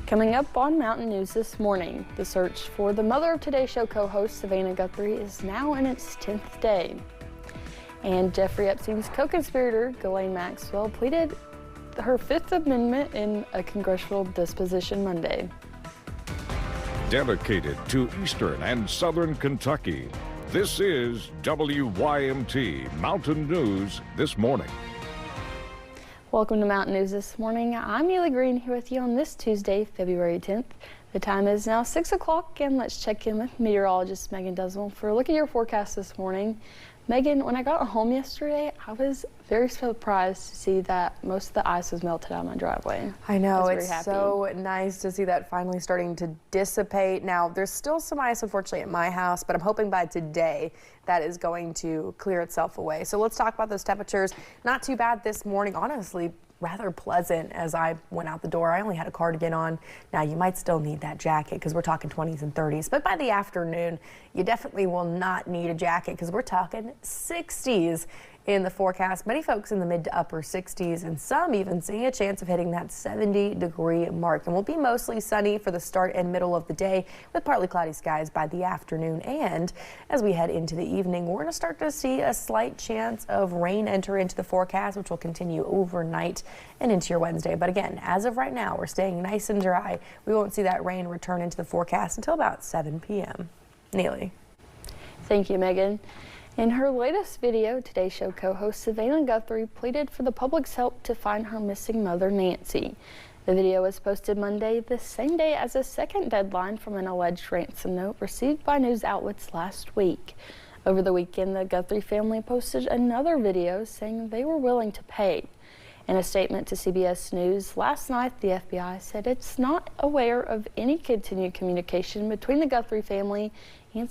Coming up on Mountain News this morning, the search for the mother of Today Show co-host Savannah Guthrie is now in its 10th day. And Jeffrey Epstein's co-conspirator Ghislaine Maxwell pleaded her Fifth Amendment in a congressional disposition Monday. Dedicated to Eastern and Southern Kentucky, this is WYMT Mountain News This Morning. Welcome to Mountain News This Morning. I'm Neely Green here with you on this Tuesday, February 10th. The time is now 6 o'clock, and let's check in with meteorologist Megan Desmond for a look at your forecast this morning. Megan, when I got home yesterday, I was very surprised to see that most of the ice was melted out of my driveway. I know, it's so nice to see that finally starting to dissipate. Now, there's still some ice, unfortunately, at my house, but I'm hoping by today that is going to clear itself away. So let's talk about those temperatures. Not too bad this morning, honestly. Rather pleasant as I went out the door. I only had a cardigan on. Now you might still need that jacket because we're talking 20s and 30s, but by the afternoon you definitely will not need a jacket because we're talking 60s in the forecast. Many folks in the mid to upper 60s and some even seeing a chance of hitting that 70-degree mark. And we'll be mostly sunny for the start and middle of the day with partly cloudy skies by the afternoon. And as we head into the evening, we're going to start to see a slight chance of rain enter into the forecast, which will continue overnight and into your Wednesday. But again, as of right now, we're staying nice and dry. We won't see that rain return into the forecast until about 7 p.m. Neely. Thank you, Megan. In her latest video, Today Show co-host Savannah Guthrie pleaded for the public's help to find her missing mother, Nancy. The video was posted Monday, the same day as a second deadline from an alleged ransom note received by news outlets last week. Over the weekend, the Guthrie family posted another video saying they were willing to pay. In a statement to CBS News last night, the FBI said it's not aware of any continued communication between the Guthrie family and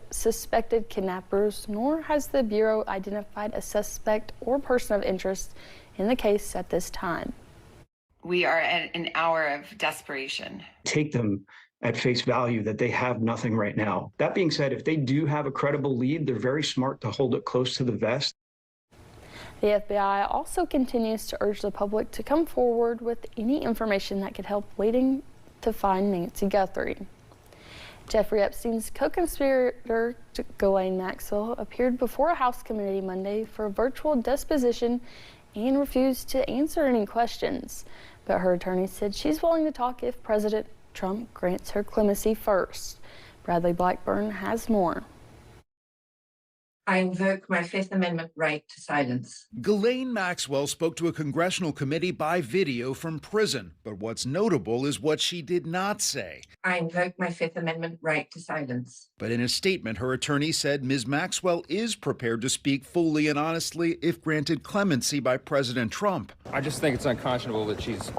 suspected kidnappers, nor has the Bureau identified a suspect or person of interest in the case at this time. We are at an hour of desperation. Take them at face value that they have nothing right now. That being said, if they do have a credible lead, they're very smart to hold it close to the vest. The FBI also continues to urge the public to come forward with any information that could help leading to find Nancy Guthrie. Jeffrey Epstein's co-conspirator Ghislaine Maxwell appeared before a House committee Monday for a virtual disposition and refused to answer any questions. But her attorney said she's willing to talk if President Trump grants her clemency first. Bradley Blackburn has more. I invoke my Fifth Amendment right to silence. Ghislaine Maxwell spoke to a congressional committee by video from prison. But what's notable is what she did not say. I invoke my Fifth Amendment right to silence. But in a statement, her attorney said Ms. Maxwell is prepared to speak fully and honestly if granted clemency by President Trump. I just think it's unconscionable that she's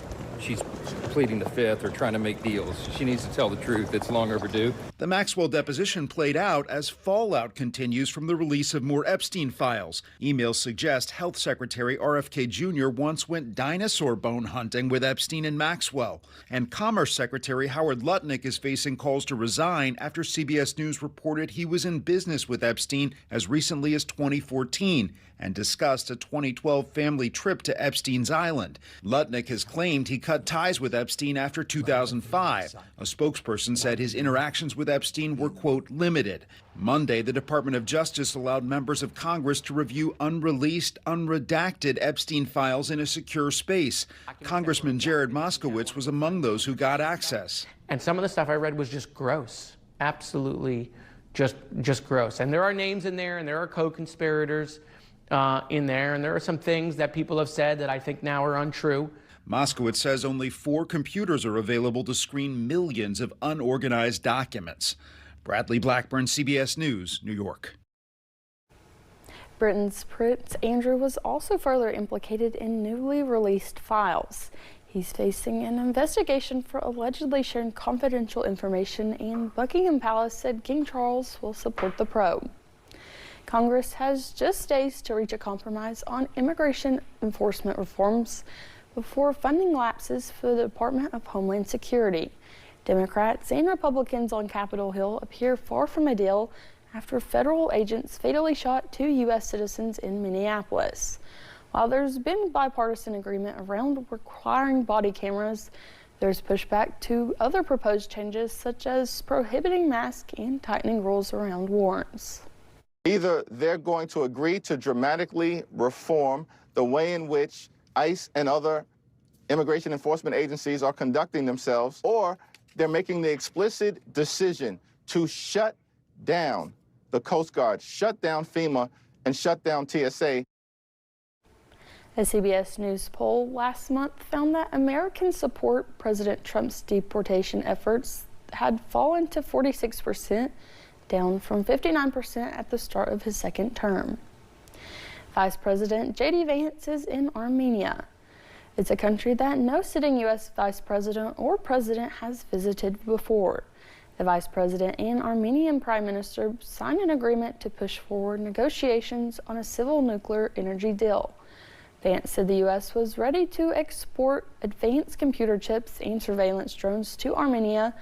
pleading the Fifth or trying to make deals. She needs to tell the truth. It's long overdue. The Maxwell deposition played out as fallout continues from the release of more Epstein files. Emails suggest Health Secretary RFK Jr. once went dinosaur bone hunting with Epstein and Maxwell. And Commerce Secretary Howard Lutnick is facing calls to resign after CBS News reported he was in business with Epstein as recently as 2014 and discussed a 2012 family trip to Epstein's Island. Lutnick has claimed he cut ties with Epstein after 2005. A spokesperson said his interactions with Epstein were, quote, limited. Monday, the Department of Justice allowed members of Congress to review unreleased, unredacted Epstein files in a secure space. Congressman Jared Moskowitz was among those who got access. And some of the stuff I read was just gross, absolutely just gross. And there are names in there, and there are co-conspirators in there, and there are some things that people have said that I think now are untrue. Moskowitz says only 4 computers are available to screen millions of unorganized documents. Bradley Blackburn, CBS News, New York. Britain's Prince Andrew was also further implicated in newly released files. He's facing an investigation for allegedly sharing confidential information, and Buckingham Palace said King Charles will support the probe. Congress has just days to reach a compromise on immigration enforcement reforms before funding lapses for the Department of Homeland Security. Democrats and Republicans on Capitol Hill appear far from a deal after federal agents fatally shot 2 U.S. citizens in Minneapolis. While there's been bipartisan agreement around requiring body cameras, There's pushback to other proposed changes, such as prohibiting masks and tightening rules around warrants. Either they're going to agree to dramatically reform the way in which ICE and other immigration enforcement agencies are conducting themselves, or they're making the explicit decision to shut down the Coast Guard, shut down FEMA, and shut down TSA. A CBS News poll last month found that Americans support President Trump's deportation efforts had fallen to 46%, down from 59% at the start of his second term. Vice President J.D. Vance is in Armenia. It's a country that no sitting U.S. Vice President or President has visited before. The Vice President and Armenian Prime Minister signed an agreement to push forward negotiations on a civil nuclear energy deal. Vance said the U.S. was ready to export advanced computer chips and surveillance drones to Armenia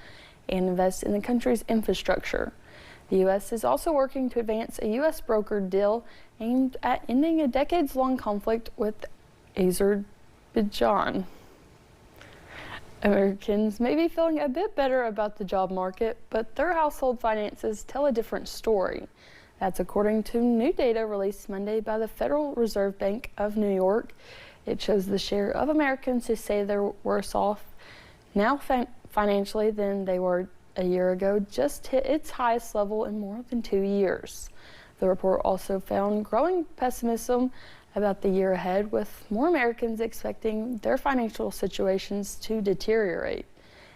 and invest in the country's infrastructure. The U.S. is also working to advance a U.S. brokered deal aimed at ending a decades-long conflict with Azerbaijan. Americans may be feeling a bit better about the job market, but their household finances tell a different story. That's according to new data released Monday by the Federal Reserve Bank of New York. It shows the share of Americans who say they're worse off now financially than they were a year ago just hit its highest level in more than 2 years. The report also found growing pessimism about the year ahead, with more Americans expecting their financial situations to deteriorate.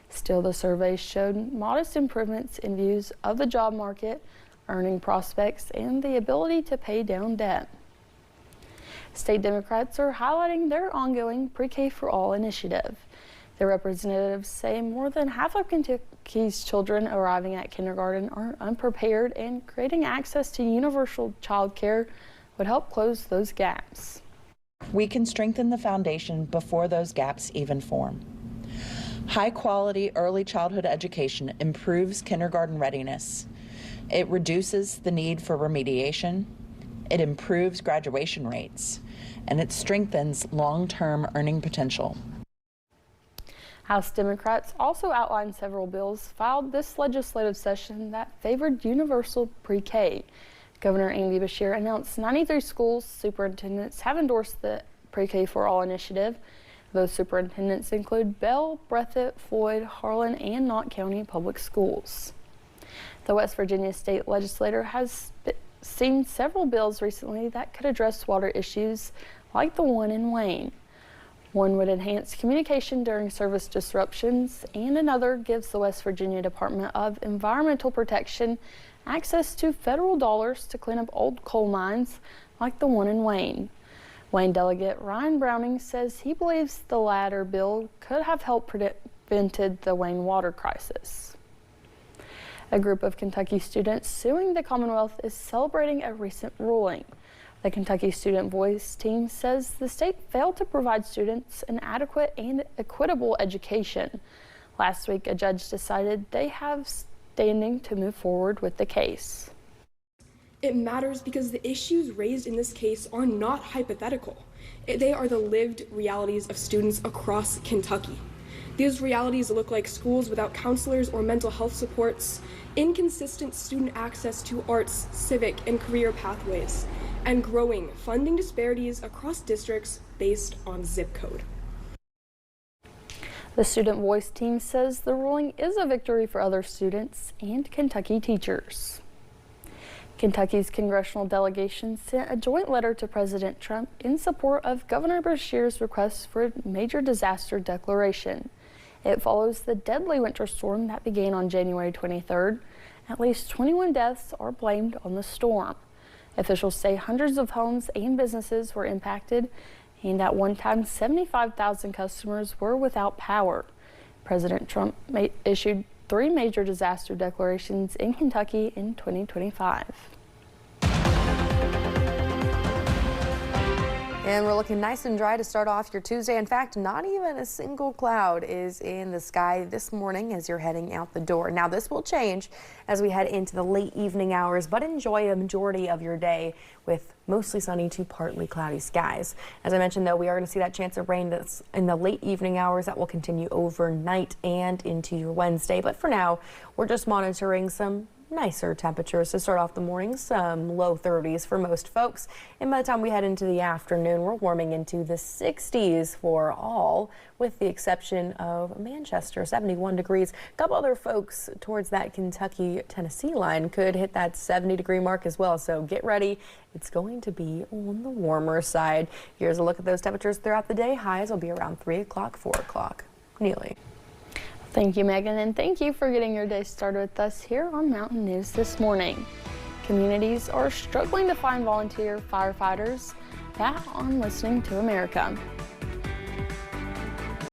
Still, the survey showed modest improvements in views of the job market, earning prospects, and the ability to pay down debt. State Democrats are highlighting their ongoing Pre-K for All initiative. Their representatives say more than half of Kentucky's children arriving at kindergarten are unprepared, and creating access to universal child care would help close those gaps. We can strengthen the foundation before those gaps even form. High-quality early childhood education improves kindergarten readiness. It reduces the need for remediation, it improves graduation rates, and it strengthens long-term earning potential. House Democrats also outlined several bills filed this legislative session that favored universal pre-K. Governor Andy Beshear announced 93 schools superintendents have endorsed the Pre-K for All initiative. Those superintendents include Bell, Breathitt, Floyd, Harlan, and Knott County Public Schools. The West Virginia state legislature has seen several bills recently that could address water issues like the one in Wayne. One would enhance communication during service disruptions, and another gives the West Virginia Department of Environmental Protection access to federal dollars to clean up old coal mines like the one in Wayne. Wayne delegate Ryan Browning says he believes the latter bill could have helped prevented the Wayne water crisis. A group of Kentucky students suing the Commonwealth is celebrating a recent ruling. The Kentucky Student Voice team says the state failed to provide students an adequate and equitable education. Last week, a judge decided they have standing to move forward with the case. It matters because the issues raised in this case are not hypothetical. They are the lived realities of students across Kentucky. These realities look like schools without counselors or mental health supports, inconsistent student access to arts, civic, and career pathways, and growing funding disparities across districts based on zip code. The Student Voice team says the ruling is a victory for other students and Kentucky teachers. Kentucky's congressional delegation sent a joint letter to President Trump in support of Governor Beshear's request for a major disaster declaration. It follows the deadly winter storm that began on January 23rd. At least 21 deaths are blamed on the storm. Officials say hundreds of homes and businesses were impacted, and at one time 75,000 customers were without power. President Trump issued 3 major disaster declarations in Kentucky in 2025. And we're looking nice and dry to start off your Tuesday. In fact, not even a single cloud is in the sky this morning as you're heading out the door. Now, this will change as we head into the late evening hours, but enjoy a majority of your day with mostly sunny to partly cloudy skies. As I mentioned, though, we are going to see that chance of rain that's in the late evening hours that will continue overnight and into your Wednesday. But for now, we're just monitoring some nicer temperatures to start off the morning, some low 30s for most folks. And by the time we head into the afternoon, we're warming into the 60s for all, with the exception of Manchester, 71 degrees. A couple other folks towards that Kentucky-Tennessee line could hit that 70-degree mark as well. So get ready. It's going to be on the warmer side. Here's a look at those temperatures throughout the day. Highs will be around 3 o'clock, 4 o'clock. Neely. Thank you, Megan, and thank you for getting your day started with us here on Mountain News this morning. Communities are struggling to find volunteer firefighters. That on Listening to America.